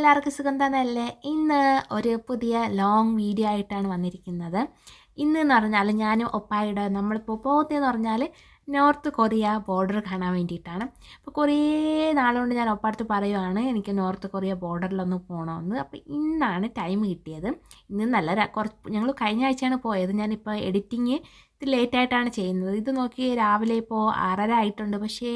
എല്ലാവർക്കും സുഖം തന്നെയല്ലേ? ഇന്ന് ഒരു പുതിയ ലോങ് വീഡിയോ ആയിട്ടാണ് വന്നിരിക്കുന്നത്. ഇന്നെന്ന് പറഞ്ഞാൽ ഞാനും ഒപ്പായുടെ നമ്മളിപ്പോൾ പോകുന്നതെന്ന് പറഞ്ഞാൽ നോർത്ത് കൊറിയ ബോർഡർ കാണാൻ വേണ്ടിയിട്ടാണ്. അപ്പോൾ കുറേ നാളുകൊണ്ട് ഞാൻ ഒപ്പടുത്ത് പറയുവാണ് എനിക്ക് നോർത്ത് കൊറിയ ബോർഡറിലൊന്ന് പോകണമെന്ന്. അപ്പോൾ ഇന്നാണ് ടൈം കിട്ടിയത്. ഇന്നല്ല, ഞങ്ങൾ കഴിഞ്ഞ ആഴ്ചയാണ് പോയത്. ഞാനിപ്പോൾ എഡിറ്റിങ് ഇത് ലേറ്റായിട്ടാണ് ചെയ്യുന്നത്. ഇത് നോക്കി രാവിലെ ഇപ്പോൾ 6:30 ആയിട്ടുണ്ട്. പക്ഷേ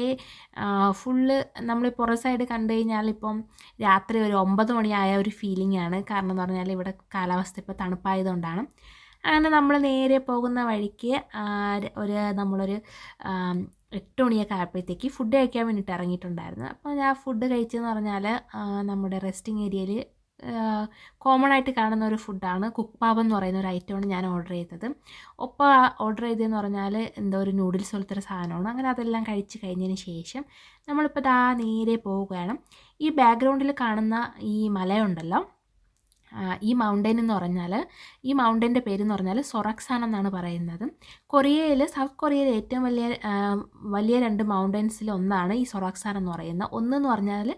ഫുള്ള് നമ്മൾ പുറം സൈഡ് കണ്ടു കഴിഞ്ഞാൽ ഇപ്പം രാത്രി ഒരു 9 മണിയായ ഒരു ഫീലിംഗ് ആണ്. കാരണം എന്ന് പറഞ്ഞാൽ ഇവിടെ കാലാവസ്ഥ ഇപ്പോൾ തണുപ്പായതുകൊണ്ടാണ്. അങ്ങനെ നമ്മൾ നേരെ പോകുന്ന വഴിക്ക് നമ്മളൊരു 8 മണിയൊക്കെ ആയപ്പോഴത്തേക്ക് ഫുഡ് കഴിക്കാൻ വേണ്ടിയിട്ട് ഇറങ്ങിയിട്ടുണ്ടായിരുന്നു. അപ്പോൾ ഞാൻ ഫുഡ് കഴിച്ചതെന്ന് പറഞ്ഞാൽ നമ്മുടെ റെസ്റ്റിംഗ് ഏരിയയിൽ കോമൺ ആയിട്ട് കാണുന്ന ഒരു ഫുഡാണ് കുക്ക്പാബ് എന്ന് പറയുന്ന ഒരു ഐറ്റമാണ് ഞാൻ ഓർഡർ ചെയ്തത്. ഒപ്പം ഓർഡർ ചെയ്തതെന്ന് പറഞ്ഞാൽ എന്തോ ഒരു നൂഡിൽസ് പോലത്തെ ഒരു സാധനമാണ്. അങ്ങനെ അതെല്ലാം കഴിച്ച് കഴിഞ്ഞതിന് ശേഷം നമ്മളിപ്പോൾ നേരെ പോവുകയാണ്. ഈ ബാക്ക്ഗ്രൗണ്ടിൽ കാണുന്ന ഈ മലയുണ്ടല്ലോ, ഈ മൗണ്ടൻ എന്ന് പറഞ്ഞാൽ ഈ മൗണ്ടൻ്റെ പേരെന്ന് പറഞ്ഞാൽ സൊറക്സാൻ എന്നാണ് പറയുന്നത്. സൗത്ത് കൊറിയയിൽ ഏറ്റവും വലിയ 2 മൗണ്ടൻസിൽ ഒന്നാണ് ഈ സൊറക്സാൻ എന്ന് പറയുന്നത്. ഒന്നെന്ന് പറഞ്ഞാൽ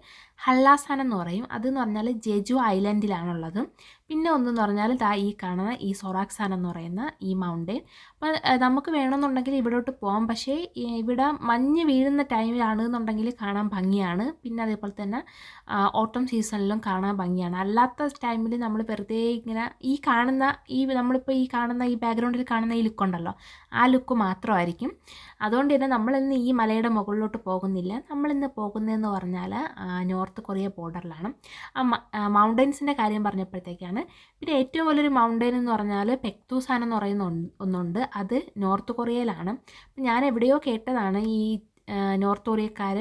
ഹല്ലാസാൻ എന്ന് പറയും. അതെന്ന് പറഞ്ഞാൽ ജെജു ഐലൻഡിലാണുള്ളത്. പിന്നെ ഒന്നെന്ന് പറഞ്ഞാൽ ഈ കാണുന്ന ഈ സൊറാക്സാൻ എന്ന് പറയുന്ന ഈ മൗണ്ടൻ. അപ്പോൾ നമുക്ക് വേണമെന്നുണ്ടെങ്കിൽ ഇവിടോട്ട് പോകാം. പക്ഷേ ഇവിടെ മഞ്ഞ് വീഴുന്ന ടൈമിലാണെന്നുണ്ടെങ്കിൽ കാണാൻ ഭംഗിയാണ്. പിന്നെ അതേപോലെ തന്നെ ഓട്ടം സീസണിലും കാണാൻ ഭംഗിയാണ്. അല്ലാത്ത ടൈമിൽ നമ്മൾ വെറുതെ ഇങ്ങനെ നമ്മളിപ്പോൾ ഈ കാണുന്ന ഈ ബാക്ക്ഗ്രൗണ്ടിൽ കാണുന്ന ഈ ലുക്കുണ്ടല്ലോ, ആ ലുക്ക് മാത്രമായിരിക്കും. അതുകൊണ്ട് തന്നെ നമ്മളിന്ന് ഈ മലയുടെ മുകളിലോട്ട് പോകുന്നില്ല. നമ്മളിന്ന് പോകുന്നതെന്ന് പറഞ്ഞാൽ നോർത്ത് കൊറിയ ബോർഡറിലാണ്. മൗണ്ടൻസിൻ്റെ കാര്യം പറഞ്ഞപ്പോഴത്തേക്കാണ്. പിന്നെ ഏറ്റവും വലിയൊരു മൗണ്ടൻ എന്ന് പറഞ്ഞാൽ പെക്തൂസാൻ എന്ന് പറയുന്ന ഒന്നുണ്ട്. അത് നോർത്ത് കൊറിയയിലാണ്. ഞാൻ എവിടെയോ കേട്ടതാണ് ഈ നോർത്ത് കൊറിയക്കാർ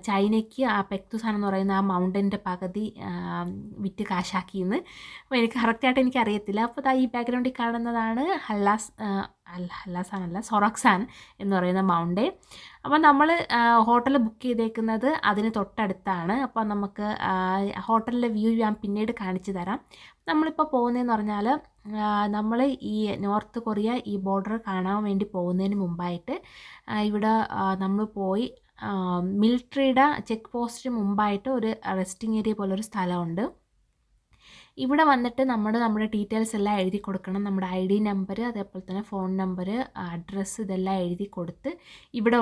ചൈനയ്ക്ക് ആ പെക്തൂസാൻ എന്ന് പറയുന്ന ആ മൗണ്ടൻ്റെ പകുതി വിറ്റ് കാശാക്കിയെന്ന്. അപ്പോൾ എനിക്ക് കറക്റ്റായിട്ട് എനിക്കറിയത്തില്ല. അപ്പോൾ ഈ ബാക്ക്ഗ്രൗണ്ടിൽ കാണുന്നതാണ് ഹല്ലാസാൻ സൊറക്സാൻ എന്ന് പറയുന്ന മൗണ്ടൻ. അപ്പോൾ നമ്മൾ ഹോട്ടൽ ബുക്ക് ചെയ്തേക്കുന്നത് അതിന് തൊട്ടടുത്താണ്. അപ്പോൾ നമുക്ക് ഹോട്ടലിലെ വ്യൂ ഞാൻ പിന്നീട് കാണിച്ചു തരാം. നമ്മളിപ്പോൾ പോകുന്നതെന്ന് പറഞ്ഞാൽ നമ്മൾ ഈ നോർത്ത് കൊറിയ ഈ ബോർഡർ കാണാൻ വേണ്ടി പോകുന്നതിന് മുമ്പായിട്ട് ഇവിടെ നമ്മൾ പോയി മിലിറ്ററിയുടെ ചെക്ക് പോസ്റ്റിന് മുമ്പായിട്ട് ഒരു റെസ്റ്റിംഗ് ഏരിയ പോലൊരു സ്ഥലമുണ്ട്. ഇവിടെ വന്നിട്ട് നമ്മുടെ ഡീറ്റെയിൽസ് എല്ലാം എഴുതി കൊടുക്കണം. നമ്മുടെ ID നമ്പർ, അതേപോലെ തന്നെ ഫോൺ നമ്പർ, അഡ്രസ്സ് ഇതെല്ലാം എഴുതി കൊടുത്ത് ഇവിടെ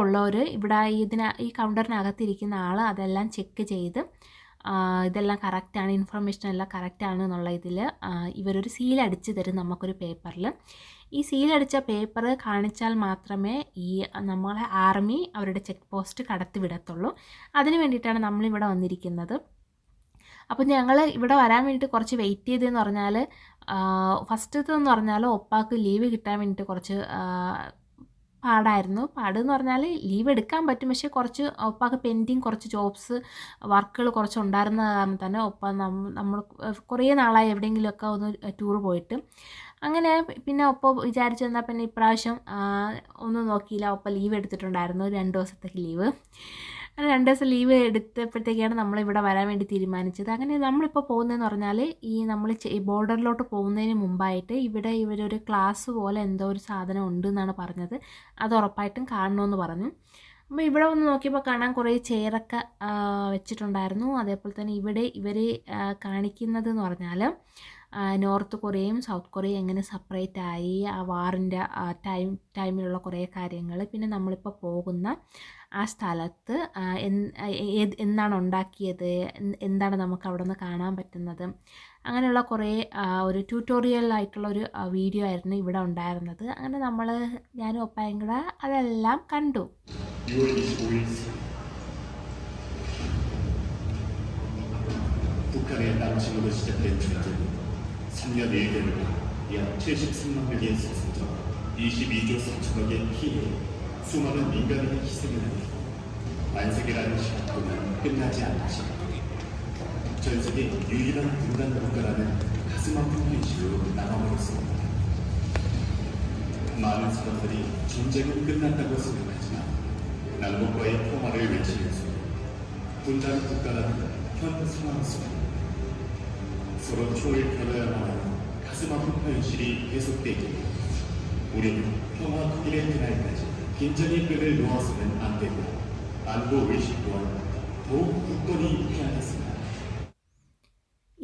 ഈ കൗണ്ടറിനകത്തിരിക്കുന്ന ആൾ അതെല്ലാം ചെക്ക് ചെയ്ത് ഇതെല്ലാം കറക്റ്റാണ്, ഇൻഫർമേഷൻ എല്ലാം കറക്റ്റാണ് എന്നുള്ള ഇതിൽ ഇവരൊരു സീലടിച്ച് തരും നമുക്കൊരു പേപ്പറിൽ. ഈ സീലടിച്ച പേപ്പർ കാണിച്ചാൽ മാത്രമേ നമ്മളെ ആർമി അവരുടെ ചെക്ക് പോസ്റ്റ് കടത്തി വിടത്തുള്ളൂ. അതിന് വേണ്ടിയിട്ടാണ് നമ്മളിവിടെ വന്നിരിക്കുന്നത്. അപ്പോൾ ഞങ്ങൾ ഇവിടെ വരാൻ വേണ്ടിയിട്ട് കുറച്ച് വെയിറ്റ് ചെയ്തതെന്ന് പറഞ്ഞാൽ ഫസ്റ്റത്തെന്ന് പറഞ്ഞാൽ ഒപ്പാക്ക് ലീവ് കിട്ടാൻ വേണ്ടിയിട്ട് കുറച്ച് പാടെന്ന് പറഞ്ഞാൽ ലീവ് എടുക്കാൻ പറ്റും. പക്ഷേ കുറച്ച് ഒപ്പാക്ക് പെൻഡിങ് കുറച്ച് വർക്കുകൾ കുറച്ച് ഉണ്ടായിരുന്ന കാരണം തന്നെ നമ്മൾ കുറേ നാളായി എവിടെയെങ്കിലുമൊക്കെ ഒന്ന് ടൂർ പോയിട്ട്. അങ്ങനെ പിന്നെ വിചാരിച്ചു തന്നാൽ പിന്നെ ഇപ്രാവശ്യം ഒന്നും നോക്കിയില്ല. ലീവ് എടുത്തിട്ടുണ്ടായിരുന്നു 2 ദിവസത്തേക്ക് ലീവ്. 2 ദിവസം ലീവ് എടുത്തപ്പോഴത്തേക്കാണ് നമ്മളിവിടെ വരാൻ വേണ്ടി തീരുമാനിച്ചത്. അങ്ങനെ നമ്മളിപ്പോൾ പോകുന്നതെന്ന് പറഞ്ഞാൽ നമ്മൾ ബോർഡറിലോട്ട് പോകുന്നതിന് മുമ്പായിട്ട് ഇവരൊരു ക്ലാസ് പോലെ എന്തോ ഒരു സാധനം ഉണ്ട് എന്നാണ് പറഞ്ഞത്. അത് ഉറപ്പായിട്ടും കാണണമെന്ന് പറഞ്ഞു. അപ്പോൾ ഇവിടെ വന്ന് നോക്കിയപ്പോൾ കാണാൻ കുറേ ചെയറൊക്കെ വെച്ചിട്ടുണ്ടായിരുന്നു. അതേപോലെ തന്നെ ഇവർ കാണിക്കുന്നത് എന്ന് പറഞ്ഞാൽ നോർത്ത് കൊറിയയും സൗത്ത് കൊറിയയും എങ്ങനെ സെപ്പറേറ്റ് ആയി, ആ വാറിൻ്റെ ടൈമിലുള്ള കുറേ കാര്യങ്ങൾ, പിന്നെ നമ്മളിപ്പോൾ പോകുന്ന ആ സ്ഥലത്ത് എന്താണ് ഉണ്ടാക്കിയത്, എന്താണ് നമുക്ക് അവിടെ നിന്ന് കാണാൻ പറ്റുന്നത്, അങ്ങനെയുള്ള കുറേ ഒരു ട്യൂട്ടോറിയലായിട്ടുള്ള ഒരു വീഡിയോ ആയിരുന്നു ഇവിടെ ഉണ്ടായിരുന്നത്. അങ്ങനെ ഞാനും ഒപ്പായും കൂടെ അതെല്ലാം കണ്ടു. 북한의 남침으로 시작된 전쟁은 3년의 결과 약 73만 명의 사상자와 22조 4천억의 피해, 수많은 민간인의 희생을 하며 안색이라는 시간 동안 끝나지 않았지. 전 세계 유일한 분단 국가라는 가슴 아픈 현실로 남아버렸습니다. 많은 사람들이 전쟁은 끝났다고 생각하지만 남북과의 평화를 외치면서 분단 국가라는 현 상황 속에 서로 총을 겨뤄야만 하는 가슴 아픈 현실이 계속되기에 우리는 평화 통일의 그날까지 긴장의 끈을 놓아서는 안 되고 안보 의식 또한 더욱 굳건히 해야 했습니다.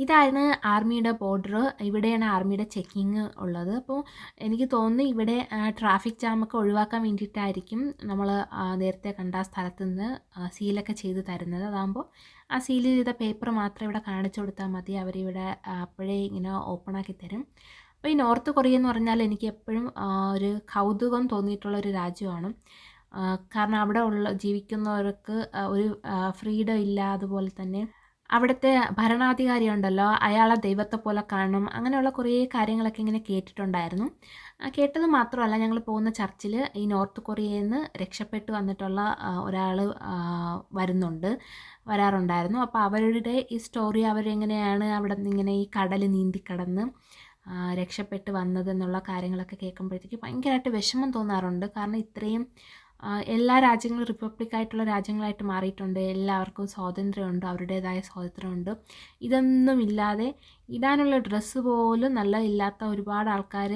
ഇതാണ് ആർമിയുടെ ബോർഡർ. ഇവിടെയാണ് ആർമിയുടെ ചെക്കിങ് ഉള്ളത്. അപ്പോൾ എനിക്ക് തോന്നുന്നു ഇവിടെ ട്രാഫിക് ജാമൊക്കെ ഒഴിവാക്കാൻ വേണ്ടിയിട്ടായിരിക്കും നമ്മൾ നേരത്തെ കണ്ട ആ സ്ഥലത്ത് നിന്ന് സീലൊക്കെ ചെയ്ത് തരുന്നത്. അതാകുമ്പോൾ ആ സീൽ ചെയ്ത പേപ്പർ മാത്രം ഇവിടെ കാണിച്ചു കൊടുത്താൽ മതി, അവരിവിടെ അപ്പോഴേ ഇങ്ങനെ ഓപ്പണാക്കി തരും. അപ്പോൾ ഈ നോർത്ത് കൊറിയ എന്ന് പറഞ്ഞാൽ എനിക്ക് എപ്പോഴും ഒരു കൗതുകം തോന്നിയിട്ടുള്ളൊരു രാജ്യമാണ്. കാരണം അവിടെ ജീവിക്കുന്നവർക്ക് ഒരു ഫ്രീഡം ഇല്ല. അതുപോലെ തന്നെ അവിടുത്തെ ഭരണാധികാരി ഉണ്ടല്ലോ, അയാളെ ദൈവത്തെ പോലെ കാണണം, അങ്ങനെയുള്ള കുറേ കാര്യങ്ങളൊക്കെ ഇങ്ങനെ കേട്ടിട്ടുണ്ടായിരുന്നു. കേട്ടത് മാത്രമല്ല, ഞങ്ങൾ പോകുന്ന ചർച്ചിൽ ഈ നോർത്ത് കൊറിയയിൽ നിന്ന് രക്ഷപ്പെട്ട് വന്നിട്ടുള്ള ഒരാൾ വരാറുണ്ടായിരുന്നു. അപ്പോൾ അവരുടെ ഈ സ്റ്റോറി, അവരെങ്ങനെയാണ് അവിടെ നിന്ന് ഇങ്ങനെ ഈ കടൽ നീന്തിക്കടന്ന് രക്ഷപ്പെട്ട് വന്നതെന്നുള്ള കാര്യങ്ങളൊക്കെ കേൾക്കുമ്പോഴത്തേക്ക് ഭയങ്കരമായിട്ട് വിഷമം തോന്നാറുണ്ട്. കാരണം ഇത്രയും എല്ലാ രാജ്യങ്ങളും റിപ്പബ്ലിക്കായിട്ടുള്ള രാജ്യങ്ങളായിട്ട് മാറിയിട്ടുണ്ട്. എല്ലാവർക്കും സ്വാതന്ത്ര്യമുണ്ട്, അവരുടേതായ സ്വാതന്ത്ര്യമുണ്ട്. ഇതൊന്നുമില്ലാതെ ഇടാനുള്ള ഡ്രസ്സ് പോലും നല്ല ഇല്ലാത്ത ഒരുപാട് ആൾക്കാർ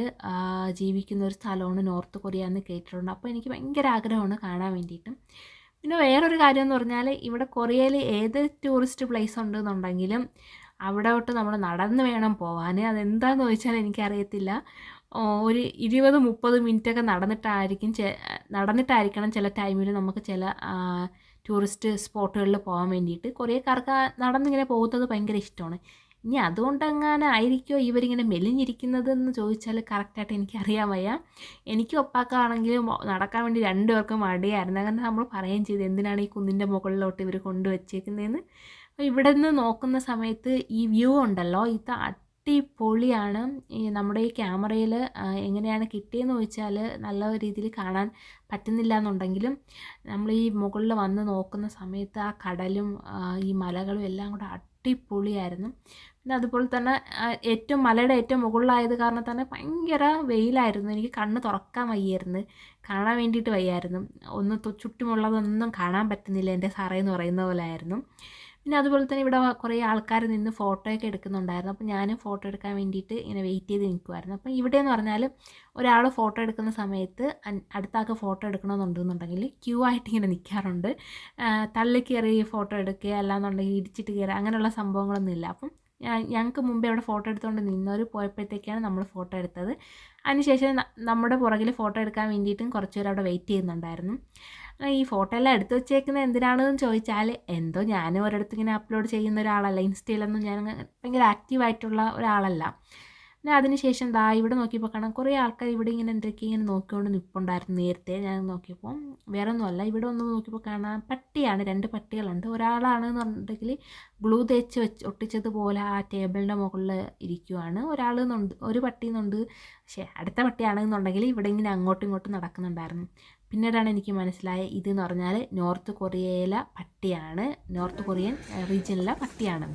ജീവിക്കുന്ന ഒരു സ്ഥലമാണ് നോർത്ത് കൊറിയ എന്ന് കേട്ടിട്ടുണ്ട്. അപ്പോൾ എനിക്ക് ഭയങ്കര ആഗ്രഹമാണ് കാണാൻ വേണ്ടിയിട്ട്. പിന്നെ വേറൊരു കാര്യം എന്ന് പറഞ്ഞാൽ, ഇവിടെ കൊറിയയിൽ ഏത് ടൂറിസ്റ്റ് പ്ലേസ് ഉണ്ടെന്നുണ്ടെങ്കിലും അവിടോട്ട് നമ്മൾ നടന്ന് വേണം പോകാൻ. അതെന്താണെന്ന് ചോദിച്ചാൽ എനിക്കറിയത്തില്ല. ഒരു 20-30 മിനിറ്റൊക്കെ നടന്നിട്ടായിരിക്കണം ചില ടൈമിൽ നമുക്ക് ചില ടൂറിസ്റ്റ് സ്പോട്ടുകളിൽ പോകാൻ വേണ്ടിയിട്ട്. കൊറിയക്കാർക്ക് നടന്നിങ്ങനെ പോകുന്നത് ഭയങ്കര ഇഷ്ടമാണ്. ഇനി അതുകൊണ്ടെങ്ങനെ ആയിരിക്കുമോ ഇവരിങ്ങനെ മെലിഞ്ഞിരിക്കുന്നതെന്ന് ചോദിച്ചാൽ കറക്റ്റായിട്ട് എനിക്കറിയാൻ വയ്യ. എനിക്കും ഒപ്പാക്കാണെങ്കിലും നടക്കാൻ വേണ്ടി രണ്ടുപേർക്കും മടിയായിരുന്നു. അങ്ങനെ നമ്മൾ പറയുകയും ചെയ്തു, എന്തിനാണ് ഈ കുന്നിൻ്റെ മുകളിലോട്ട് ഇവർ കൊണ്ടുവച്ചേക്കുന്നതെന്ന്. അപ്പോൾ ഇവിടെ നിന്ന് നോക്കുന്ന സമയത്ത് ഈ വ്യൂ ഉണ്ടല്ലോ, ഇത് അടിപൊളിയാണ്. ഈ നമ്മുടെ ഈ ക്യാമറയിൽ എങ്ങനെയാണ് കിട്ടിയെന്ന് ചോദിച്ചാൽ നല്ല രീതിയിൽ കാണാൻ പറ്റുന്നില്ല എന്നുണ്ടെങ്കിലും, നമ്മൾ ഈ മുകളിൽ വന്ന് നോക്കുന്ന സമയത്ത് ആ കടലും ഈ മലകളും എല്ലാം കൂടെ അടിപൊളിയായിരുന്നു. പിന്നെ അതുപോലെ തന്നെ മലയുടെ ഏറ്റവും മുകളിലായത് കാരണം തന്നെ ഭയങ്കര വെയിലായിരുന്നു. എനിക്ക് കണ്ണ് തുറക്കാൻ വയ്യായിരുന്നു, കാണാൻ വേണ്ടിയിട്ട് വയ്യായിരുന്നു. ചുറ്റുമുള്ളതൊന്നും കാണാൻ പറ്റുന്നില്ല, എൻ്റെ സാറേ എന്ന് പറയുന്ന പോലെ ആയിരുന്നു. പിന്നെ അതുപോലെ തന്നെ ഇവിടെ കുറേ ആൾക്കാർ നിന്ന് ഫോട്ടോയൊക്കെ എടുക്കുന്നുണ്ടായിരുന്നു. അപ്പോൾ ഞാനും ഫോട്ടോ എടുക്കാൻ വേണ്ടിയിട്ട് ഇങ്ങനെ വെയിറ്റ് ചെയ്ത് നിൽക്കുമായിരുന്നു. അപ്പോൾ ഇവിടെ എന്ന് പറഞ്ഞാൽ ഒരാൾ ഫോട്ടോ എടുക്കുന്ന സമയത്ത് അടുത്ത ആൾക്ക് ഫോട്ടോ എടുക്കണമെന്നുണ്ടെന്നുണ്ടെങ്കിൽ ക്യൂ ആയിട്ട് ഇങ്ങനെ നിൽക്കാറുണ്ട്. തള്ളി കയറി ഫോട്ടോ എടുക്കുക, അല്ലാന്നുണ്ടെങ്കിൽ ഇടിച്ചിട്ട് കയറുക, അങ്ങനെയുള്ള സംഭവങ്ങളൊന്നുമില്ല. അപ്പം ഞങ്ങൾക്ക് മുമ്പേ അവിടെ ഫോട്ടോ എടുത്തുകൊണ്ട് നിന്നവർ പോയപ്പോഴത്തേക്കാണ് നമ്മൾ ഫോട്ടോ എടുത്തത്. അതിനുശേഷം നമ്മുടെ പുറകിൽ ഫോട്ടോ എടുക്കാൻ വേണ്ടിയിട്ടും കുറച്ച് പേർ അവിടെ വെയിറ്റ് ചെയ്യുന്നുണ്ടായിരുന്നു. ഈ ഫോട്ടോ എല്ലാം എടുത്തു വെച്ചേക്കുന്നത് എന്തിനാണെന്ന് ചോദിച്ചാൽ, എന്തോ ഞാനും ഒരിടത്ത് ഇങ്ങനെ അപ്ലോഡ് ചെയ്യുന്ന ഒരാളല്ല, ഇൻസ്റ്റയിലൊന്നും ഞാൻ ഭയങ്കര ആക്റ്റീവായിട്ടുള്ള ഒരാളല്ല. പിന്നെ അതിനുശേഷം ഇവിടെ നോക്കിയപ്പോൾ കാണാം കുറേ ആൾക്കാർ ഇവിടെ ഇങ്ങനെ ഇങ്ങനെ നോക്കിക്കൊണ്ട് നിൽപ്പുണ്ടായിരുന്നു. നേരത്തെ ഞാൻ നോക്കിയപ്പോൾ വേറെ ഒന്നുമല്ല, ഇവിടെ ഒന്ന് നോക്കിയപ്പോൾ കാണാം പട്ടിയാണ്, 2 പട്ടികളുണ്ട്. ഒരാളാണെന്നുണ്ടെങ്കിൽ ഗ്ലൂ തേച്ച് ഒട്ടിച്ചതുപോലെ ആ ടേബിളിൻ്റെ മുകളിൽ ഇരിക്കുവാണ്. ഒരു പട്ടിയെന്നുണ്ട്. പക്ഷേ അടുത്ത പട്ടിയാണെന്നുണ്ടെങ്കിൽ ഇവിടെ ഇങ്ങനെ അങ്ങോട്ടും ഇങ്ങോട്ടും നടക്കുന്നുണ്ടായിരുന്നു. പിന്നീടാണ് എനിക്ക് മനസ്സിലായത് ഇതെന്ന് പറഞ്ഞാൽ നോർത്ത് കൊറിയയിലെ പട്ടിയാണ്, നോർത്ത് കൊറിയൻ റീജിയനിലെ പട്ടിയാണ്.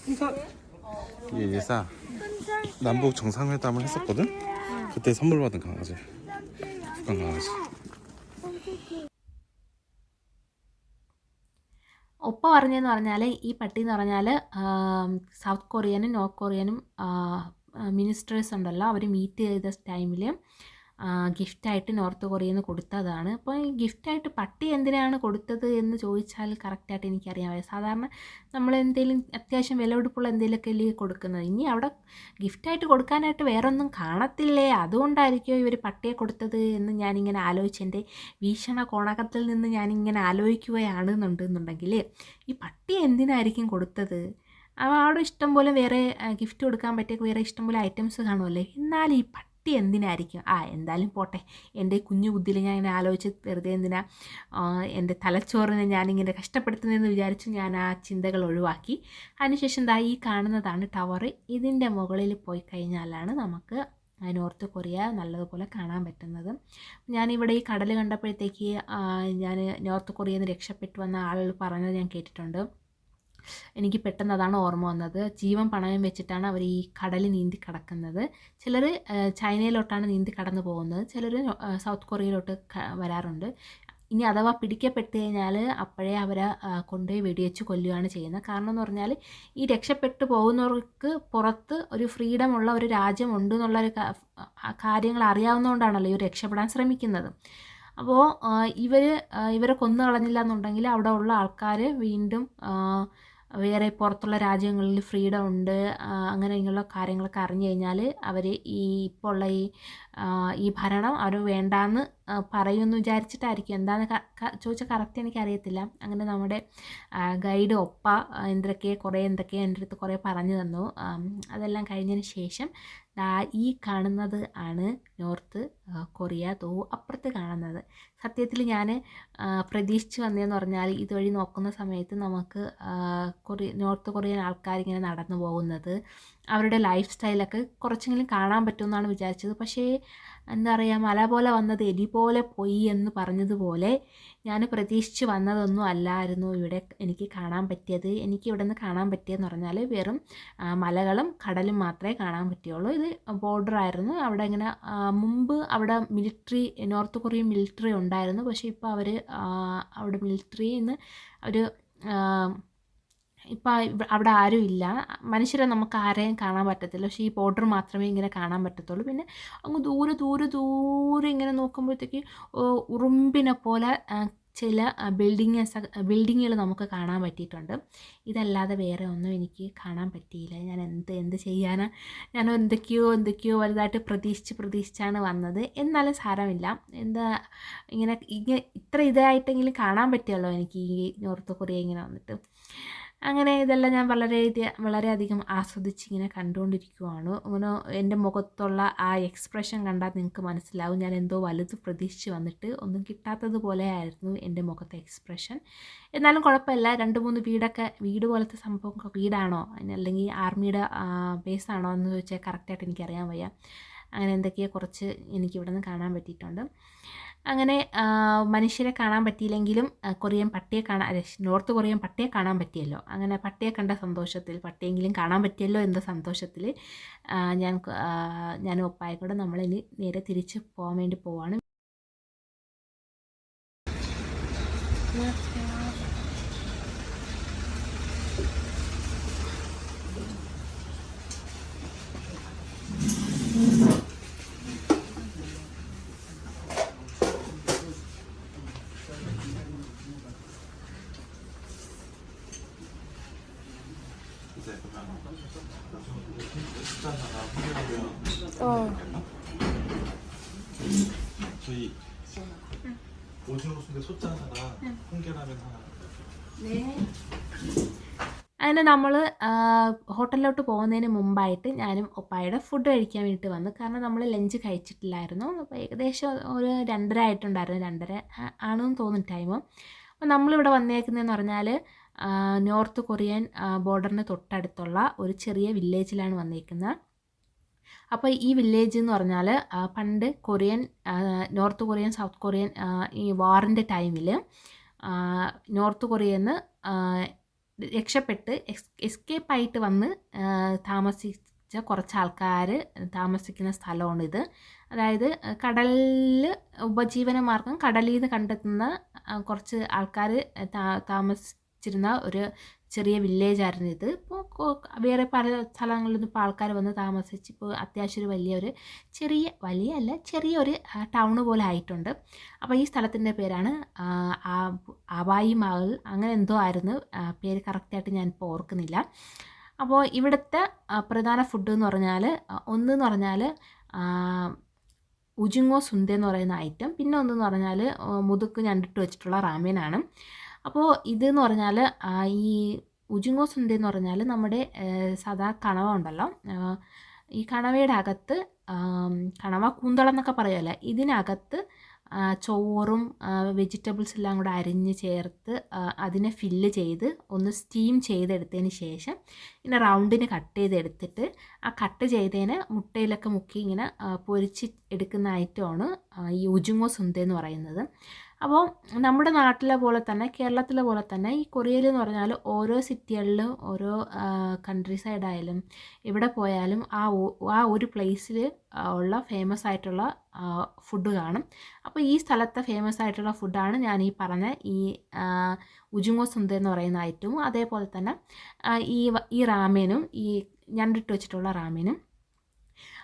이게 예사 남북 정상회담을 했었거든? 그때 선물 받은 강아지, 북한 강아지. ഒപ്പ പറഞ്ഞതെന്ന് പറഞ്ഞാൽ, ഈ പട്ടി എന്ന് പറഞ്ഞാൽ സൗത്ത് കൊറിയനും നോർത്ത് കൊറിയനും മിനിസ്റ്റേഴ്സ് ഉണ്ടല്ലോ, അവർ മീറ്റ് ചെയ്ത ടൈമിൽ ഗിഫ്റ്റായിട്ട് നോർത്ത് കൊറിയയിൽ നിന്ന് കൊടുത്തതാണ്. അപ്പോൾ ഈ ഗിഫ്റ്റായിട്ട് പട്ടി എന്തിനാണ് കൊടുത്തത് എന്ന് ചോദിച്ചാൽ കറക്റ്റായിട്ട് എനിക്കറിയാം. സാധാരണ നമ്മൾ എന്തെങ്കിലും അത്യാവശ്യം വിലപിടിപ്പുള്ള എന്തെങ്കിലുമൊക്കെ അല്ലേ കൊടുക്കുന്നത്. ഇനി അവിടെ ഗിഫ്റ്റായിട്ട് കൊടുക്കാനായിട്ട് വേറെ ഒന്നും കാണത്തില്ലേ, അതുകൊണ്ടായിരിക്കുമോ ഇവർ പട്ടിയെ കൊടുത്തത് എന്ന് ഞാനിങ്ങനെ എൻ്റെ വീക്ഷണ കോണകത്തിൽ നിന്ന് ഞാനിങ്ങനെ ആലോചിക്കുകയാണെന്നുണ്ടെങ്കിൽ ഈ പട്ടി എന്തിനായിരിക്കും കൊടുത്തത്? അവിടെ ഇഷ്ടംപോലെ വേറെ ഗിഫ്റ്റ് കൊടുക്കാൻ പറ്റിയ വേറെ ഇഷ്ടംപോലെ ഐറ്റംസ് കാണുമല്ലേ, എന്നാൽ ഈ പട്ടി എന്തിനായിരിക്കും? എന്തായാലും പോട്ടെ, എൻ്റെ കുഞ്ഞു ബുദ്ധിയിൽ ഞാൻ ഇങ്ങനെ ആലോചിച്ച് വെറുതെ എന്തിനാ എൻ്റെ തലച്ചോറിനെ ഞാനിങ്ങനെ കഷ്ടപ്പെടുത്തുന്നതെന്ന് വിചാരിച്ച് ഞാൻ ആ ചിന്തകൾ ഒഴിവാക്കി. അതിനുശേഷം ഈ കാണുന്നതാണ് ടവർ. ഇതിൻ്റെ മുകളിൽ പോയി കഴിഞ്ഞാലാണ് നമുക്ക് നോർത്ത് കൊറിയ നല്ലതുപോലെ കാണാൻ പറ്റുന്നത്. ഞാനിവിടെ ഈ കടൽ കണ്ടപ്പോഴത്തേക്ക് ഞാൻ നോർത്ത് കൊറിയയിൽ നിന്ന് രക്ഷപ്പെട്ടു വന്ന ആളുകൾ പറഞ്ഞത് ഞാൻ കേട്ടിട്ടുണ്ട്. എനിക്ക് പെട്ടെന്ന് അതാണ് ഓർമ്മ വന്നത്. ജീവൻ പണയം വെച്ചിട്ടാണ് അവർ ഈ കടൽ നീന്തി കടക്കുന്നത്. ചിലർ ചൈനയിലോട്ടാണ് നീന്തി കടന്നു പോകുന്നത്, ചിലർ സൗത്ത് കൊറിയയിലോട്ട് വരാറുണ്ട്. ഇനി അഥവാ പിടിക്കപ്പെട്ട് കഴിഞ്ഞാൽ അപ്പോഴേ അവരെ കൊണ്ടുപോയി വെടിവെച്ച് കൊല്ലുകയാണ് ചെയ്യുന്നത്. കാരണം എന്ന് പറഞ്ഞാൽ ഈ രക്ഷപ്പെട്ടു പോകുന്നവർക്ക് പുറത്ത് ഒരു ഫ്രീഡമുള്ള ഒരു രാജ്യമുണ്ട് എന്നുള്ളൊരു കാര്യങ്ങൾ അറിയാവുന്നതുകൊണ്ടാണല്ലോ ഇവർ രക്ഷപ്പെടാൻ ശ്രമിക്കുന്നത്. അപ്പോൾ ഇവരെ കൊന്നു കളഞ്ഞില്ല എന്നുണ്ടെങ്കിൽ അവിടെ ഉള്ള ആൾക്കാർ വീണ്ടും വേറെ പുറത്തുള്ള രാജ്യങ്ങളിൽ ഫ്രീഡം ഉണ്ട് അങ്ങനെയുള്ള കാര്യങ്ങളൊക്കെ അറിഞ്ഞു കഴിഞ്ഞാൽ അവർ ഇപ്പോൾ ഉള്ള ഈ ഭരണം അവർ വേണ്ടാന്ന് പറയുമെന്ന് വിചാരിച്ചിട്ടായിരിക്കും. എന്താണെന്ന് ചോദിച്ചാൽ കറക്റ്റ് എനിക്കറിയത്തില്ല. അങ്ങനെ നമ്മുടെ ഗൈഡ് ഒപ്പ എന്തൊക്കെയോ എൻ്റെ അടുത്ത് കുറേ പറഞ്ഞു തന്നു. അതെല്ലാം കഴിഞ്ഞതിന് ശേഷം ഈ കാണുന്നത് ആണ് നോർത്ത് കൊറിയ. അപ്പുറത്ത് കാണുന്നത് സത്യത്തിൽ ഞാൻ പ്രതീക്ഷിച്ച് വന്നതെന്ന് പറഞ്ഞാൽ ഇതുവഴി നോക്കുന്ന സമയത്ത് നമുക്ക് നോർത്ത് കൊറിയൻ ആൾക്കാരിങ്ങനെ നടന്നു പോകുന്നത് അവരുടെ ലൈഫ് സ്റ്റൈലൊക്കെ കുറച്ചെങ്കിലും കാണാൻ പറ്റുമെന്നാണ് വിചാരിച്ചത്. പക്ഷേ എന്താ പറയുക, മല പോലെ വന്നത് എലി പോലെ പോയി എന്ന് പറഞ്ഞതുപോലെ ഞാൻ പ്രതീക്ഷിച്ച് വന്നതൊന്നും അല്ലായിരുന്നു ഇവിടെ എനിക്ക് കാണാൻ പറ്റിയത്. എനിക്ക് ഇവിടെ നിന്ന് കാണാൻ പറ്റിയതെന്ന് പറഞ്ഞാൽ വെറും മലകളും കടലും മാത്രമേ കാണാൻ പറ്റുള്ളൂ. ഇത് ബോർഡർ ആയിരുന്നു. അവിടെ ഇങ്ങനെ മുമ്പ് അവിടെ നോർത്ത് കൊറിയൻ മിലിറ്ററി ഉണ്ടായിരുന്നു. പക്ഷേ ഇപ്പോൾ അവർ അവിടെ മിലിറ്ററിയിൽ നിന്ന് അവർ ഇപ്പം അവിടെ ആരും ഇല്ല. മനുഷ്യരെ നമുക്ക് ആരെയും കാണാൻ പറ്റത്തില്ല. പക്ഷേ ഈ ബോർഡർ മാത്രമേ ഇങ്ങനെ കാണാൻ പറ്റത്തുള്ളൂ. പിന്നെ അങ്ങ് ദൂരെ ഇങ്ങനെ നോക്കുമ്പോഴത്തേക്ക് ഉറുമ്പിനെ പോലെ ചില ബിൽഡിങ്ങുകൾ നമുക്ക് കാണാൻ പറ്റിയിട്ടുണ്ട്. ഇതല്ലാതെ വേറെ ഒന്നും എനിക്ക് കാണാൻ പറ്റിയില്ല. ഞാൻ എന്ത് ചെയ്യാനാ, ഞാൻ എന്തൊക്കെയോ വലുതായിട്ട് പ്രതീക്ഷിച്ചാണ് വന്നത്. എന്നാലും സാരമില്ല. ഇങ്ങനെ ഇത്ര ഇതായിട്ടെങ്കിലും കാണാൻ പറ്റുമല്ലോ എനിക്ക് ഈ നോർത്ത് കൊറിയ ഇങ്ങനെ വന്നിട്ട്. അങ്ങനെ ഇതെല്ലാം ഞാൻ വളരെയധികം ആസ്വദിച്ചിങ്ങനെ കണ്ടുകൊണ്ടിരിക്കുവാണ്. അങ്ങനെ എൻ്റെ മുഖത്തുള്ള ആ എക്സ്പ്രഷൻ കണ്ടാൽ നിങ്ങൾക്ക് മനസ്സിലാവും ഞാൻ എന്തോ വലുത് പ്രതീക്ഷിച്ച് വന്നിട്ട് ഒന്നും കിട്ടാത്തതുപോലെ ആയിരുന്നു എൻ്റെ മുഖത്തെ എക്സ്പ്രഷൻ. എന്നാലും കുഴപ്പമില്ല. 2-3 വീട് പോലത്തെ സംഭവം വീടാണോ അല്ലെങ്കിൽ ആർമിയുടെ ബേസാണോ എന്ന് ചോദിച്ചാൽ കറക്റ്റായിട്ട് എനിക്കറിയാൻ വയ്യ. അങ്ങനെ എന്തൊക്കെയോ കുറച്ച് എനിക്കിവിടെ നിന്ന് കാണാൻ പറ്റിയിട്ടുണ്ട്. അങ്ങനെ മനുഷ്യരെ കാണാൻ പറ്റിയില്ലെങ്കിലും നോർത്ത് കൊറിയൻ പട്ടിയെ കാണാൻ പറ്റിയല്ലോ. അങ്ങനെ പട്ടിയെ കണ്ട സന്തോഷത്തിൽ, പട്ടിയെങ്കിലും കാണാൻ പറ്റിയല്ലോ എന്ന സന്തോഷത്തിൽ ഞാൻ ഒപ്പായിക്കൂടെ നമ്മളിനി നേരെ തിരിച്ച് പോകാൻ വേണ്ടി പോവാണ്. 저희 오징어 순대 소짜 하나, 홍게라면 하나. അങ്ങനെ നമ്മൾ ഹോട്ടലിലോട്ട് പോകുന്നതിന് മുമ്പായിട്ട് ഞാനും ഒപ്പായുടെ ഫുഡ് കഴിക്കാൻ വേണ്ടിയിട്ട് വന്നു. കാരണം നമ്മൾ ലഞ്ച് കഴിച്ചിട്ടില്ലായിരുന്നു. അപ്പോൾ ഏകദേശം ഒരു 2:30 ആയിട്ടുണ്ടായിരുന്നു. 2:30 ആണെന്ന് തോന്നുന്നു ടൈം. അപ്പോൾ നമ്മളിവിടെ വന്നേക്കുന്നതെന്ന് പറഞ്ഞാൽ നോർത്ത് കൊറിയൻ ബോർഡറിന് തൊട്ടടുത്തുള്ള ഒരു ചെറിയ വില്ലേജിലാണ് വന്നേക്കുന്നത്. അപ്പോൾ ഈ വില്ലേജ് എന്ന് പറഞ്ഞാൽ പണ്ട് നോർത്ത് കൊറിയൻ സൗത്ത് കൊറിയൻ ഈ വാറിൻ്റെ ടൈമിൽ നോർത്ത് കൊറിയയിൽ നിന്ന് രക്ഷപ്പെട്ട് എസ്കേപ്പായിട്ട് വന്ന് താമസിച്ച കുറച്ച് ആൾക്കാർ താമസിക്കുന്ന സ്ഥലമാണിത്. അതായത് കടലിൽ ഉപജീവനമാർഗം കടലിൽ നിന്ന് കണ്ടെത്തുന്ന കുറച്ച് ആൾക്കാർ താമസിച്ചിരുന്ന ഒരു ചെറിയ വില്ലേജായിരുന്നു ഇത്. ഇപ്പോൾ വേറെ പല സ്ഥലങ്ങളിൽ നിന്ന് ഇപ്പോൾ ആൾക്കാർ വന്ന് താമസിച്ച് ഇപ്പോൾ അത്യാവശ്യം ചെറിയൊരു ടൗണ് പോലെ ആയിട്ടുണ്ട്. അപ്പോൾ ഈ സ്ഥലത്തിൻ്റെ പേരാണ് ആബായി മഹൽ, അങ്ങനെ എന്തോ ആയിരുന്നു പേര്, കറക്റ്റായിട്ട് ഞാനിപ്പോൾ ഓർക്കുന്നില്ല. അപ്പോൾ ഇവിടുത്തെ പ്രധാന ഫുഡ് എന്ന് പറഞ്ഞാൽ ഒന്നെന്ന് പറഞ്ഞാൽ ഉജിങ്ങോ സുന്ദേ എന്ന് പറയുന്ന ഐറ്റം, പിന്നെ ഒന്നെന്ന് പറഞ്ഞാൽ മുതുക്ക് ഞണ്ടിട്ട് വെച്ചിട്ടുള്ള റാമേനാണ്. അപ്പോൾ ഇതെന്ന് പറഞ്ഞാൽ ഈ ഉജിങ്ങോ സുന്ദേ എന്ന് പറഞ്ഞാൽ നമ്മുടെ സാധാ കണവ ഉണ്ടല്ലോ, ഈ കണവയുടെ അകത്ത് കണവ കൂന്തളം എന്നൊക്കെ പറയുമല്ലോ, ഇതിനകത്ത് ചോറും വെജിറ്റബിൾസ് എല്ലാം കൂടെ അരിഞ്ഞ് ചേർത്ത് അതിനെ ഫില്ല് ചെയ്ത് ഒന്ന് സ്റ്റീം ചെയ്തെടുത്തതിന് ശേഷം ഇങ്ങനെ റൗണ്ടിന് കട്ട് ചെയ്തെടുത്തിട്ട് ആ കട്ട് ചെയ്തതിന് മുട്ടയിലൊക്കെ മുക്കി ഇങ്ങനെ പൊരിച്ച് എടുക്കുന്ന ഐറ്റമാണ് ഈ ഉജുങ്ങോ സുന്ദേ എന്ന് പറയുന്നത്. അപ്പോൾ നമ്മുടെ നാട്ടിലെ പോലെ തന്നെ കേരളത്തിലെ പോലെ തന്നെ ഈ കൊറിയയിൽ എന്ന് പറഞ്ഞാൽ ഓരോ സിറ്റികളിലും ഓരോ കൺട്രി സൈഡായാലും എവിടെ പോയാലും ആ ഒരു പ്ലേസിൽ ഉള്ള ഫേമസ് ആയിട്ടുള്ള ഫുഡ് കാണും. അപ്പോൾ ഈ സ്ഥലത്തെ ഫേമസ് ആയിട്ടുള്ള ഫുഡാണ് ഞാൻ ഈ പറഞ്ഞ ഈ ഉജുങ്ങോ സുന്ദേ എന്ന് പറയുന്ന ഐറ്റവും അതേപോലെ തന്നെ ഈ റാമേനും ഈ ഞണ്ടിട്ട് വെച്ചിട്ടുള്ള റാമേനും.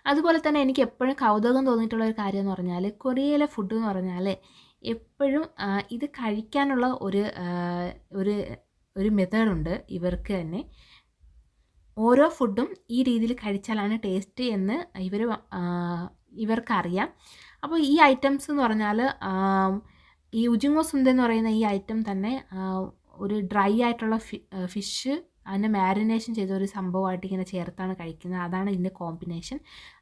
അതുപോലെ തന്നെ എനിക്ക് എപ്പോഴും കൗതുകം തോന്നിയിട്ടുള്ള ഒരു കാര്യം എന്ന് പറഞ്ഞാൽ കൊറിയയിലെ ഫുഡ് എന്ന് പറഞ്ഞാൽ എപ്പോഴും ഇത് കഴിക്കാനുള്ള ഒരു ഒരു മെത്തേഡുണ്ട് ഇവർക്ക് തന്നെ. ഓരോ ഫുഡും ഈ രീതിയിൽ കഴിച്ചാലാണ് ടേസ്റ്റ് എന്ന് ഇവർക്കറിയാം. അപ്പോൾ ഈ ഐറ്റംസ് എന്ന് പറഞ്ഞാൽ ഈ ഉജുങ്ങോ സുന്ദ എന്ന് പറയുന്ന ഈ ഐറ്റം തന്നെ ഒരു ഡ്രൈ ആയിട്ടുള്ള ഫിഷ് അതിനെ മാരിനേഷൻ ചെയ്ത ഒരു സംഭവമായിട്ട് ഇങ്ങനെ ചേർത്താണ് കഴിക്കുന്നത്. അതാണ് ഇതിൻ്റെ കോമ്പിനേഷൻ.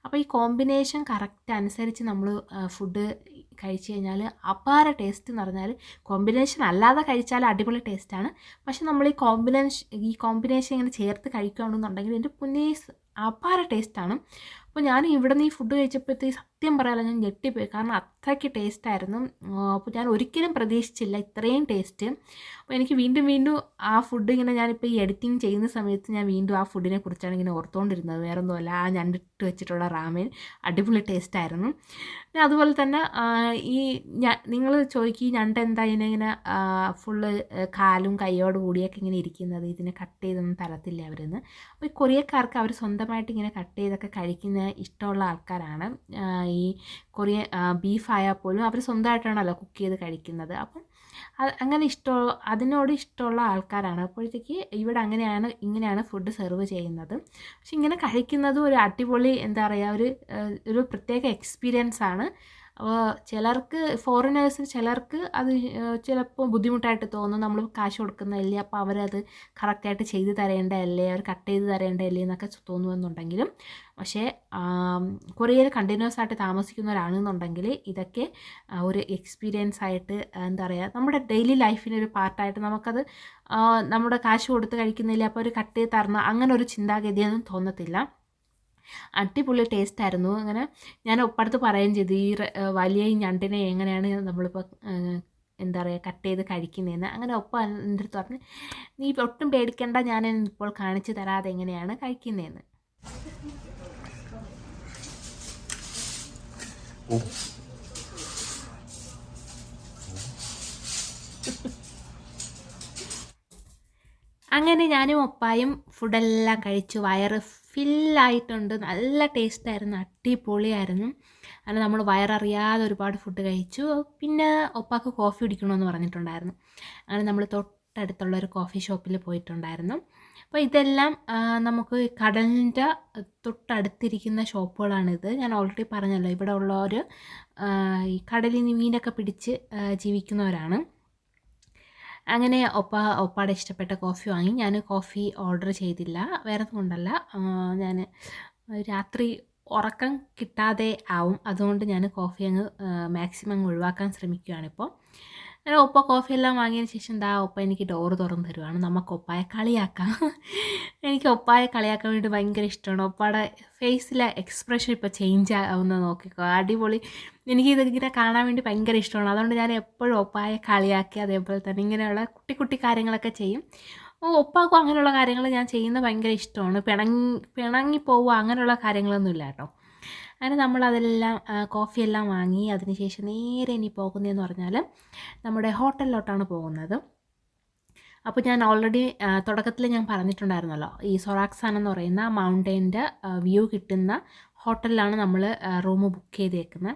അപ്പോൾ ഈ കോമ്പിനേഷൻ കറക്റ്റ് അനുസരിച്ച് നമ്മൾ ഫുഡ് കഴിച്ചു കഴിഞ്ഞാൽ അപാര ടേസ്റ്റ് എന്ന് പറഞ്ഞാൽ കോമ്പിനേഷൻ അല്ലാതെ കഴിച്ചാൽ അടിപൊളി ടേസ്റ്റാണ്. പക്ഷെ നമ്മൾ ഈ കോമ്പിനേഷൻ ഇങ്ങനെ ചേർത്ത് കഴിക്കുകയാണെന്നുണ്ടെങ്കിൽ എൻ്റെ പുന്നീസ് അപാര ടേസ്റ്റാണ്. അപ്പോൾ ഞാൻ ഇവിടെ നിന്ന് ഈ ഫുഡ് കഴിച്ചപ്പോഴത്തേക്ക് സത്യം പറയാമല്ലോ ഞാൻ ഞെട്ടിപ്പോയി. കാരണം അത്രയ്ക്ക് ടേസ്റ്റായിരുന്നു. അപ്പോൾ ഞാൻ ഒരിക്കലും പ്രതീക്ഷിച്ചില്ല ഇത്രയും ടേസ്റ്റ്. അപ്പോൾ എനിക്ക് വീണ്ടും ആ ഫുഡ് ഇങ്ങനെ ഞാനിപ്പോൾ ഈ എഡിറ്റിംഗ് ചെയ്യുന്ന സമയത്ത് ഞാൻ വീണ്ടും ആ ഫുഡിനെ കുറിച്ചാണ് ഇങ്ങനെ ഓർത്തുകൊണ്ടിരുന്നത്. വേറെ ഒന്നുമല്ല, ആ ഞണ്ടിട്ട് വെച്ചിട്ടുള്ള റാമൻ അടിപൊളി ടേസ്റ്റായിരുന്നു. പിന്നെ അതുപോലെ തന്നെ നിങ്ങൾ ചോദിക്കും ഈ ഞണ്ട് എന്താ ഇങ്ങനെ ഫുള്ള് കാലും കൈയോട് കൂടിയൊക്കെ ഇങ്ങനെ ഇരിക്കുന്നത്, ഇതിനെ കട്ട് ചെയ്തൊന്നും തരത്തില്ല അവരെന്ന്. അപ്പോൾ ഈ കൊറിയക്കാർക്ക് അവർ സ്വന്തമായിട്ട് ഇങ്ങനെ കട്ട് ചെയ്തൊക്കെ കഴിക്കുന്ന ഇഷ്ടമുള്ള ആൾക്കാരാണ്. ഈ കൊറിയൻ ബീഫായാൽ പോലും അവർ സ്വന്തമായിട്ടാണല്ലോ കുക്ക് ചെയ്ത് കഴിക്കുന്നത്. അപ്പം അങ്ങനെ അതിനോട് ഇഷ്ടമുള്ള ആൾക്കാരാണ്. അപ്പോഴത്തേക്ക് ഇവിടെ ഇങ്ങനെയാണ് ഫുഡ് സെർവ് ചെയ്യുന്നത്. പക്ഷെ ഇങ്ങനെ കഴിക്കുന്നതും ഒരു അടിപൊളി എന്താ പറയുക ഒരു പ്രത്യേക എക്സ്പീരിയൻസ് ആണ്. അപ്പോൾ ചിലർക്ക് ഫോറിനേഴ്സിന് ചിലർക്ക് അത് ചിലപ്പോൾ ബുദ്ധിമുട്ടായിട്ട് തോന്നും. നമ്മൾ കാശ് കൊടുക്കുന്നതല്ലേ, അപ്പോൾ അവരത് കറക്റ്റായിട്ട് ചെയ്ത് തരേണ്ടതല്ലേ, അവർ കട്ട് ചെയ്ത് തരേണ്ടതല്ലേ എന്നൊക്കെ തോന്നുമെന്നുണ്ടെങ്കിലും പക്ഷേ കൊറിയയിൽ കണ്ടിന്യൂസ് ആയിട്ട് താമസിക്കുന്നവരാണെന്നുണ്ടെങ്കിൽ ഇതൊക്കെ ഒരു എക്സ്പീരിയൻസ് ആയിട്ട് എന്താ പറയുക നമ്മുടെ ഡെയിലി ലൈഫിനൊരു പാർട്ടായിട്ട് നമുക്കത് നമ്മുടെ കാശ് കൊടുത്ത് കഴിക്കുന്നില്ല അപ്പോൾ ഒരു കട്ട് ചെയ്ത് തരണം അങ്ങനെ ഒരു ചിന്താഗതിയൊന്നും തോന്നത്തില്ല. അടിപൊളി ടേസ്റ്റായിരുന്നു. അങ്ങനെ ഞാൻ ഒപ്പടുത്ത് പറയുകയും ചെയ്തു ഈ വലിയ ഞണ്ടിനെ എങ്ങനെയാണ് നമ്മളിപ്പോൾ എന്താ പറയുക കട്ട് ചെയ്ത് കഴിക്കുന്നതെന്ന്. അങ്ങനെ ഒപ്പം എൻ്റെ അടുത്ത് പറഞ്ഞ് നീ ഒട്ടും പേടിക്കേണ്ട, ഞാൻ ഇപ്പോൾ കാണിച്ചു തരാതെ എങ്ങനെയാണ് കഴിക്കുന്നതെന്ന്. അങ്ങനെ ഞാനും ഒപ്പായും ഫുഡെല്ലാം കഴിച്ചു. വയറ് ഫില്ലായിട്ടുണ്ട്. നല്ല ടേസ്റ്റായിരുന്നു, അടിപൊളിയായിരുന്നു. അങ്ങനെ നമ്മൾ വയററിയാതെ ഒരുപാട് ഫുഡ് കഴിച്ചു. പിന്നെ ഒപ്പാക്ക് കോഫി കുടിക്കണമെന്ന് പറഞ്ഞിട്ടുണ്ടായിരുന്നു. അങ്ങനെ നമ്മൾ തൊട്ടടുത്തുള്ളൊരു കോഫി ഷോപ്പിൽ പോയിട്ടുണ്ടായിരുന്നു. അപ്പോൾ ഇതെല്ലാം നമുക്ക് കടലിൻ്റെ തൊട്ടടുത്തിരിക്കുന്ന ഷോപ്പുകളാണിത്. ഞാൻ ഓൾറെഡി പറഞ്ഞല്ലോ ഇവിടെ ഉള്ളവർ ഈ കടലിൽ നിന്ന് മീനൊക്കെ പിടിച്ച് ജീവിക്കുന്നവരാണ്. അങ്ങനെ ഒപ്പാടെ ഇഷ്ടപ്പെട്ട കോഫി വാങ്ങി. ഞാൻ കോഫി ഓർഡർ ചെയ്തില്ല, വേറെ ഒന്നും കൊണ്ടല്ല, ഞാൻ രാത്രി ഉറക്കം കിട്ടാതെ ആവും, അതുകൊണ്ട് ഞാൻ കോഫി മാക്സിമം ഒഴിവാക്കാൻ ശ്രമിക്കുകയാണിപ്പോൾ. അങ്ങനെ ഒപ്പ കോഫിയെല്ലാം വാങ്ങിയതിന് ശേഷം ഒപ്പ എനിക്ക് ഡോറ് തുറന്ന് തരുവാണ്. നമുക്ക് ഒപ്പായെ കളിയാക്കാം. എനിക്ക് ഒപ്പായെ കളിയാക്കാൻ വേണ്ടി ഭയങ്കര ഇഷ്ടമാണ്. ഒപ്പാടെ ഫേസിലെ എക്സ്പ്രഷൻ ഇപ്പോൾ ചേഞ്ച് ആവുന്നത് നോക്കിക്കോ, അടിപൊളി. എനിക്കിതിങ്ങനെ കാണാൻ വേണ്ടി ഭയങ്കര ഇഷ്ടമാണ്. അതുകൊണ്ട് ഞാൻ എപ്പോഴും ഒപ്പായെ കളിയാക്കി അതേപോലെ തന്നെ ഇങ്ങനെയുള്ള കുട്ടി കാര്യങ്ങളൊക്കെ ചെയ്യും. ഒപ്പാക്കും അങ്ങനെയുള്ള കാര്യങ്ങൾ ഞാൻ ചെയ്യുന്നത് ഭയങ്കര ഇഷ്ടമാണ്. പിണങ്ങി പോവുക അങ്ങനെയുള്ള കാര്യങ്ങളൊന്നുമില്ല കേട്ടോ. അങ്ങനെ നമ്മളതെല്ലാം കോഫിയെല്ലാം വാങ്ങി അതിനുശേഷം നേരെ ഇനി പോകുന്നതെന്ന് പറഞ്ഞാൽ നമ്മുടെ ഹോട്ടലിലോട്ടാണ് പോകുന്നത്. അപ്പോൾ ഞാൻ ഓൾറെഡി തുടക്കത്തിൽ ഞാൻ പറഞ്ഞിട്ടുണ്ടായിരുന്നല്ലോ, ഈ സൊറാക്സാൻ എന്ന് പറയുന്ന മൗണ്ടൈൻ്റെ വ്യൂ കിട്ടുന്ന ഹോട്ടലിലാണ് നമ്മൾ റൂം ബുക്ക് ചെയ്തേക്കുന്നത്.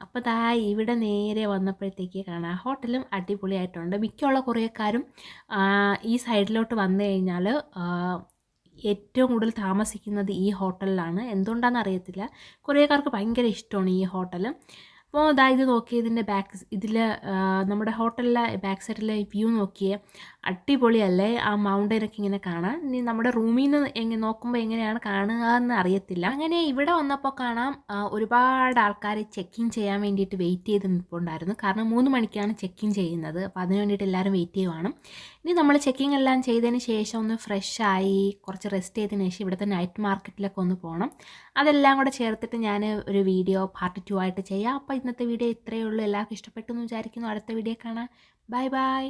അപ്പോൾ ഇവിടെ നേരെ വന്നപ്പോഴത്തേക്ക് കാണാം ഹോട്ടലും അടിപൊളിയായിട്ടുണ്ട്. മിക്കുള്ള കൊറിയക്കാരും ഈ സൈഡിലോട്ട് വന്നു കഴിഞ്ഞാൽ ഏറ്റവും കൂടുതൽ താമസിക്കുന്നത് ഈ ഹോട്ടലിലാണ്. എന്തുകൊണ്ടാണെന്ന് അറിയത്തില്ല, കൊറിയക്കാർക്ക് ഭയങ്കര ഇഷ്ടമാണ് ഈ ഹോട്ടൽ. അപ്പോൾ ഇത് നോക്കിയേ, ഇതിൽ നമ്മുടെ ഹോട്ടലിലെ ബാക്ക് സൈഡിലെ വ്യൂ നോക്കിയേ, അടിപൊളിയല്ലേ? ആ മൗണ്ടൈനൊക്കെ ഇങ്ങനെ കാണാം. ഇനി നമ്മുടെ റൂമിൽ നിന്ന് നോക്കുമ്പോൾ എങ്ങനെയാണ് കാണുക എന്ന് അറിയത്തില്ല. അങ്ങനെ ഇവിടെ വന്നപ്പോൾ കാണാം ഒരുപാട് ആൾക്കാർ ചെക്കിൻ ചെയ്യാൻ വേണ്ടിയിട്ട് വെയിറ്റ് ചെയ്ത് നിൽപ്പുണ്ടായിരുന്നു. കാരണം 3 മണിക്കാണ് ചെക്കിൻ ചെയ്യുന്നത്. അപ്പോൾ അതിന് വേണ്ടിയിട്ട് എല്ലാവരും വെയിറ്റ് ചെയ്യുവാണ്. ഇനി നമ്മൾ ചെക്കിങ് എല്ലാം ചെയ്തതിന് ശേഷം ഒന്ന് ഫ്രഷായി കുറച്ച് റെസ്റ്റ് ചെയ്തതിന് ശേഷം ഇവിടുത്തെ നൈറ്റ് മാർക്കറ്റിലൊക്കെ ഒന്ന് പോകണം. അതെല്ലാം കൂടെ ചേർത്തിട്ട് ഞാൻ ഒരു വീഡിയോ പാർട്ട് 2 ആയിട്ട് ചെയ്യാം. അപ്പോൾ ഇന്നത്തെ വീഡിയോ ഇത്രയേ ഉള്ളൂ. എല്ലാവർക്കും ഇഷ്ടപ്പെട്ടു എന്ന് വിചാരിക്കുന്നു. അടുത്ത വീഡിയോ കാണാം. Bye bye.